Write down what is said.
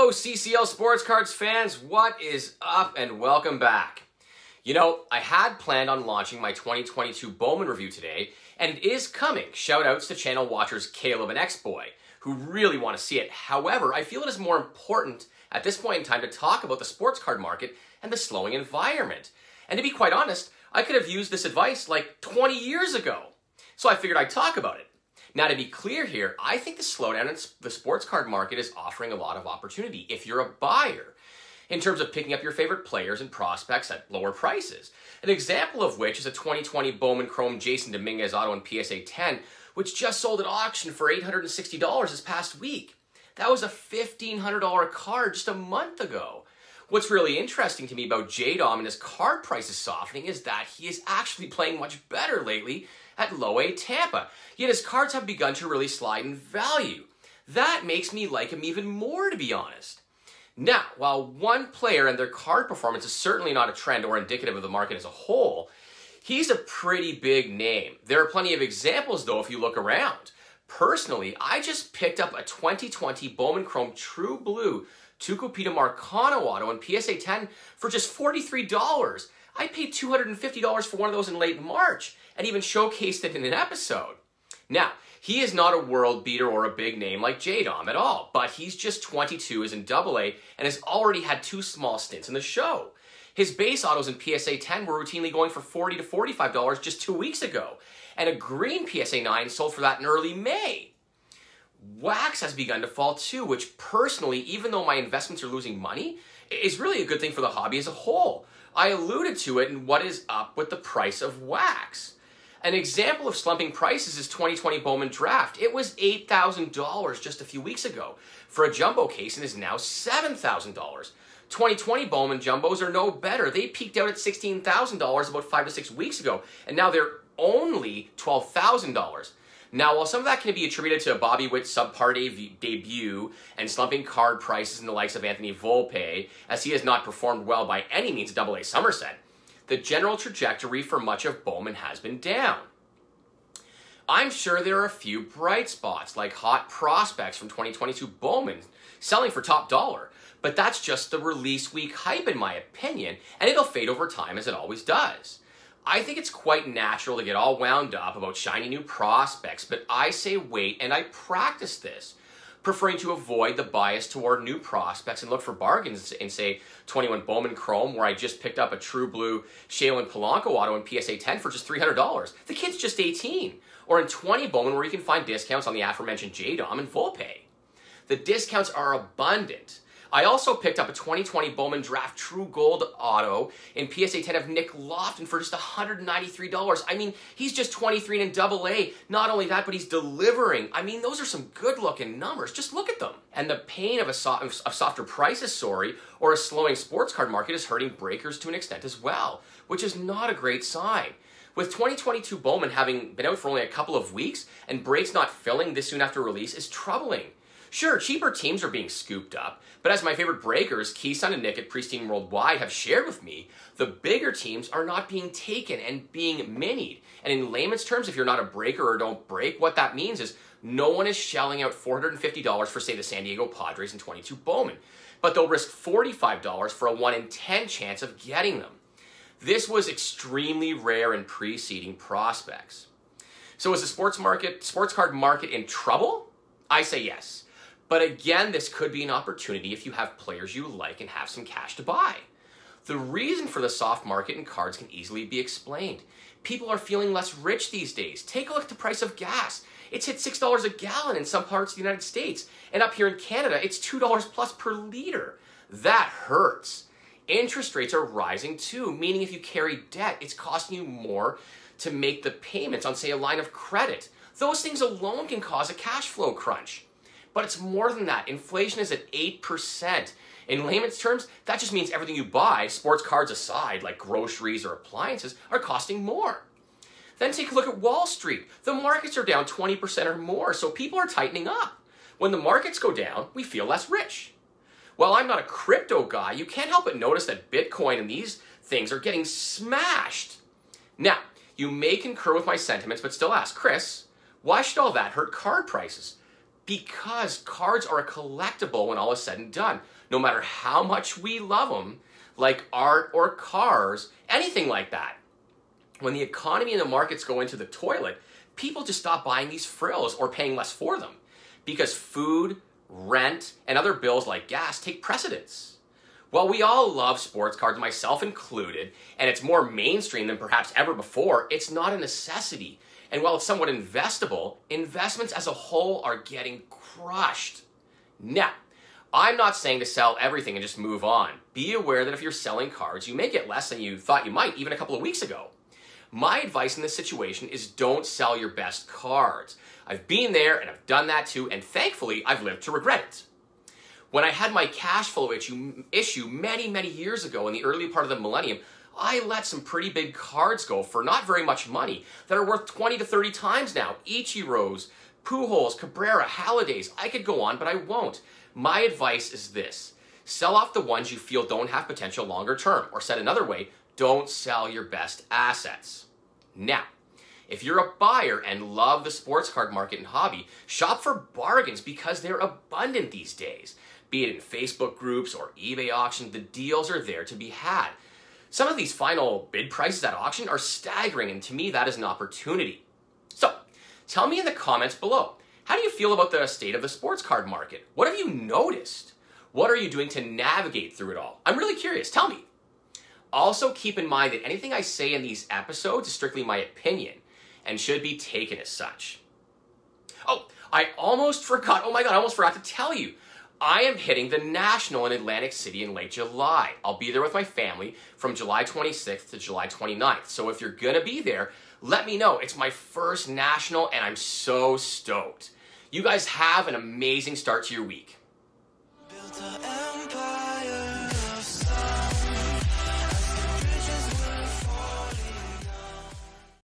Hello, CCL Sports Cards fans. What is up and welcome back. You know, I had planned on launching my 2022 Bowman review today, and it is coming. Shout outs to channel watchers Caleb and X-Boy, who really want to see it. However, I feel it is more important at this point in time to talk about the sports card market and the slowing environment. And to be quite honest, I could have used this advice like 20 years ago. So I figured I'd talk about it. Now, to be clear here, I think the slowdown in the sports card market is offering a lot of opportunity if you're a buyer, in terms of picking up your favorite players and prospects at lower prices. An example of which is a 2020 Bowman Chrome Jason Dominguez Auto in PSA 10, which just sold at auction for $860 this past week. That was a $1,500 card just a month ago. What's really interesting to me about J-Dom and his card prices softening is that he is actually playing much better lately at Low A Tampa, yet his cards have begun to really slide in value. That makes me like him even more, to be honest. Now, while one player and their card performance is certainly not a trend or indicative of the market as a whole, he's a pretty big name. There are plenty of examples, though, if you look around. Personally, I just picked up a 2020 Bowman Chrome True Blue Tucupita Marcano Auto in PSA 10 for just $43. I paid $250 for one of those in late March and even showcased it in an episode. Now, he is not a world beater or a big name like J-Dom at all, but he's just 22, is in AA, and has already had 2 small stints in the show. His base autos in PSA 10 were routinely going for $40 to $45 just 2 weeks ago, and a green PSA 9 sold for that in early May. Wax has begun to fall too, which personally, even though my investments are losing money, is really a good thing for the hobby as a whole. I alluded to it in what is up with the price of wax. An example of slumping prices is 2020 Bowman Draft. It was $8,000 just a few weeks ago for a jumbo case and is now $7,000. 2020 Bowman jumbos are no better. They peaked out at $16,000 about 5 to 6 weeks ago, and now they're only $12,000. Now, while some of that can be attributed to Bobby Witt's subpar debut and slumping card prices in the likes of Anthony Volpe, as he has not performed well by any means at AA Somerset, the general trajectory for much of Bowman has been down. I'm sure there are a few bright spots, like hot prospects from 2022 Bowman selling for top dollar, but that's just the release week hype in my opinion, and it'll fade over time as it always does. I think it's quite natural to get all wound up about shiny new prospects, but I say wait, and I practice this, preferring to avoid the bias toward new prospects and look for bargains in, say, 21 Bowman Chrome, where I just picked up a True Blue Shaylin Polanco auto in PSA 10 for just $300. The kid's just 18. Or in 20 Bowman, where you can find discounts on the aforementioned J-Dom and Volpe. The discounts are abundant. I also picked up a 2020 Bowman Draft True Gold Auto in PSA 10 of Nick Lofton for just $193. I mean, he's just 23 and in AA. Not only that, but he's delivering. I mean, those are some good-looking numbers. Just look at them. And the pain of softer prices, or a slowing sports card market is hurting breakers to an extent as well, which is not a great sign. With 2022 Bowman having been out for only a couple of weeks and breaks not filling this soon after release is troubling. Sure, cheaper teams are being scooped up, but as my favorite breakers, Keeson and Nick at Pristine Worldwide, have shared with me, the bigger teams are not being taken and being minied. And in layman's terms, if you're not a breaker or don't break, what that means is no one is shelling out $450 for, say, the San Diego Padres in 22 Bowman, but they'll risk $45 for a 1 in 10 chance of getting them. This was extremely rare in preceding prospects. So is the sports card market in trouble? I say yes. But again, this could be an opportunity if you have players you like and have some cash to buy. The reason for the soft market in cards can easily be explained. People are feeling less rich these days. Take a look at the price of gas. It's hit $6 a gallon in some parts of the United States. And up here in Canada, it's $2 plus per liter. That hurts. Interest rates are rising too, meaning if you carry debt, it's costing you more to make the payments on, say, a line of credit. Those things alone can cause a cash flow crunch. But it's more than that. Inflation is at 8%. In layman's terms, that just means everything you buy, sports cards aside, like groceries or appliances, are costing more. Then take a look at Wall Street. The markets are down 20% or more, so people are tightening up. When the markets go down, we feel less rich. While I'm not a crypto guy, you can't help but notice that Bitcoin and these things are getting smashed. Now, you may concur with my sentiments, but still ask, Chris, why should all that hurt card prices? because cards are a collectible when all is said and done. No matter how much we love them, like art or cars, anything like that. When the economy and the markets go into the toilet, people just stop buying these frills or paying less for them because food, rent, and other bills like gas take precedence. While we all love sports cards, myself included, and it's more mainstream than perhaps ever before, it's not a necessity. And while it's somewhat investable, investments as a whole are getting crushed. Now, I'm not saying to sell everything and just move on. Be aware that if you're selling cards, you may get less than you thought you might even a couple of weeks ago. My advice in this situation is don't sell your best cards. I've been there and I've done that too, and thankfully I've lived to regret it. When I had my cash flow issue many years ago in the early part of the millennium, I let some pretty big cards go for not very much money that are worth 20 to 30 times now. Ichiros, Pujols, Cabrera, Hallidays, I could go on, but I won't. My advice is this: sell off the ones you feel don't have potential longer term, or said another way, don't sell your best assets. Now, if you're a buyer and love the sports card market and hobby, shop for bargains because they're abundant these days. Be it in Facebook groups or eBay auctions, the deals are there to be had. Some of these final bid prices at auction are staggering, and to me that is an opportunity. So, tell me in the comments below, how do you feel about the state of the sports card market? What have you noticed? What are you doing to navigate through it all? I'm really curious, tell me. Also keep in mind that anything I say in these episodes is strictly my opinion and should be taken as such. Oh, I almost forgot, oh my god, I almost forgot to tell you. I am hitting the National in Atlantic City in late July. I'll be there with my family from July 26th to July 29th. So if you're gonna be there, let me know. It's my first National and I'm so stoked. You guys have an amazing start to your week.